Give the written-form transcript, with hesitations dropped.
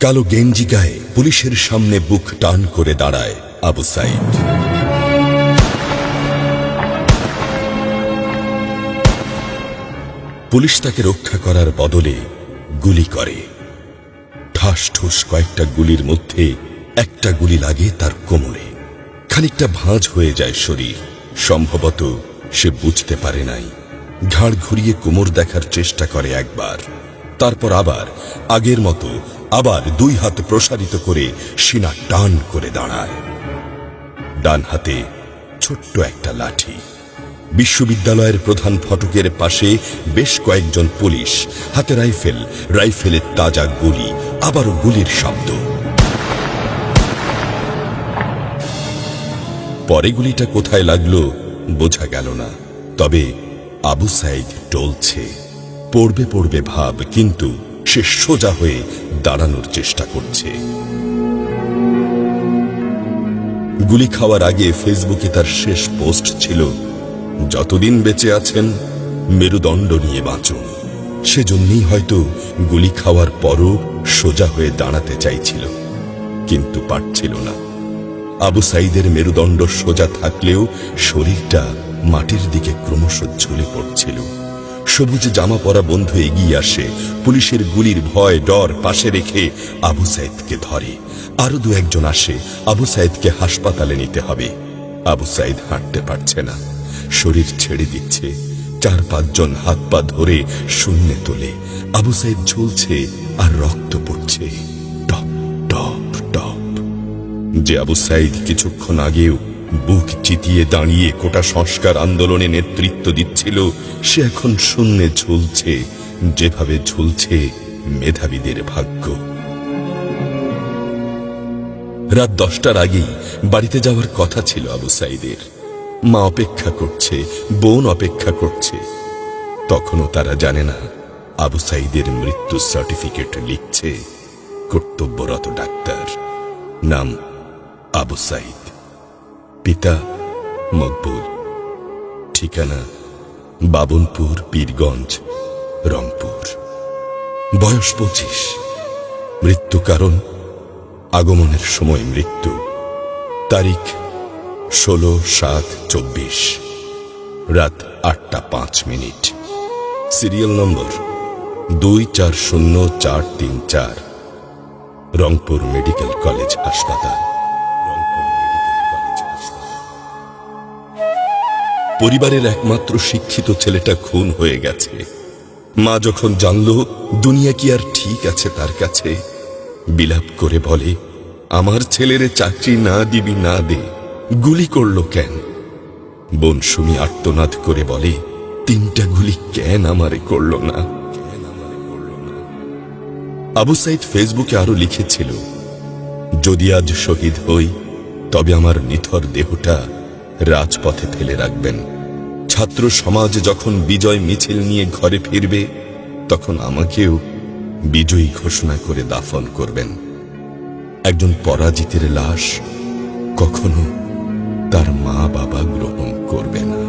কালো গেঞ্জি গায়ে পুলিশের সামনে বুক টান করে দাঁড়ায় আবু সাইদ। পুলিশ তাকে রক্ষা করার বদলে গুলি করে। ঠাস ঠুস কয়েকটা গুলির মধ্যে একটা গুলি লাগে তার কোমরে। খানিকটা ভাঁজ হয়ে যায় শরীর। সম্ভবত সে বুঝতে পারে নাই। ঘাড় ঘুরিয়ে কোমর দেখার চেষ্টা করে একবার, তারপর আবার আগের মতো আবার দুই হাত প্রসারিত করে সিনা টান করে দাঁড়ায়। ডান হাতে ছোট্ট একটা লাঠি। বিশ্ববিদ্যালয়ের প্রধান ফটকের পাশে বেশ কয়েকজন পুলিশ, হাতে রাইফেল, রাইফেলের তাজা গুলি, আবারও গুলির শব্দ। পরে গুলিটা কোথায় লাগলো বোঝা গেল না। তবে আবু সাইদ টলছে। পড়বে পড়বে ভাব, কিন্তু সে সোজা হয়ে দাঁড়ানোর চেষ্টা করছে। গুলি খাওয়ার আগে ফেসবুকে তার শেষ পোস্ট ছিল, যতদিন বেঁচে আছেন মেরুদণ্ড নিয়ে বাঁচুন। সেজন্যই হয়তো গুলি খাওয়ার পরও সোজা হয়ে দাঁড়াতে চাইছিল, কিন্তু পারছিল না। আবু সাইদের মেরুদণ্ড সোজা থাকলেও শরীরটা মাটির দিকে ক্রমশ ঝুলে পড়ছিল। সবুজ জামা পরা বন্ধু এগিয়ে আসে, পুলিশের গুলির ভয় ডর পাশে রেখে আবু সাইদকে ধরে। আরো দু একজন আসে, আবু সাইদকে হাসপাতালে নিতে হবে। আবু সাইদ হাঁটতে পারছে না, শরীর ছেড়ে দিচ্ছে। 4-5 জন হাত পা ধরে শূন্যে তোলে। আবু সাইদ ঝুলছে আর রক্ত পড়ছে টপ টপ টপ। যে আবু সাইদ কিছুক্ষণ আগেও বুক চিতিয়ে দাঁড়িয়ে কোটা সংস্কার আন্দোলনে নেতৃত্ব দিচ্ছিল, সে এখন শূন্যে ঝুলছে, যেভাবে ঝুলছে মেধাবীদের ভাগ্য। রাত 10টার আগেই বাড়িতে যাওয়ার কথা ছিল আবু সাইদের। মা অপেক্ষা করছে, বোন অপেক্ষা করছে। তখনও তারা জানে না আবু সাইদের মৃত্যু সার্টিফিকেট লিখছে কর্তব্যরত ডাক্তার। নাম আবু সাইদ, পিতা মকবুল, ঠিকানা বাবনপুর, পীরগঞ্জ, রংপুর। বয়স 25। মৃত্যু কারণ আগমনের সময় মৃত্যু। তারিখ 16/7/24, রাত 8টা 5 minute. Serial number 240434, Rangpur medical college হাসপাতাল। পরিবারের একমাত্র শিক্ষিত ছেলেটা খুন হয়ে গেছে। মা যখন জানল দুনিয়া কি আর ঠিক আছে তার কাছে, বিলাপ করে বলে, আমার ছেলেরে চাকরি না দিবি না দে, গুলি করলো কেন? বোন সুমি আর্তনাদ করে বলে, 3টা গুলি কেন আমারে করলো না? আবু সাইদ ফেসবুকে আরো লিখেছিল, যদি আজ শহীদ হই তবে আমার নিথর দেহটা রাজপথে ফেলে রাখবেন। ছাত্র সমাজ যখন বিজয় মিছিল নিয়ে ঘরে ফিরবে, তখন আমাকেও বিজয়ী ঘোষণা করে দাফন করবেন। একজন পরাজিতের লাশ কখনো তার মা বাবা গ্রহণ করবে না।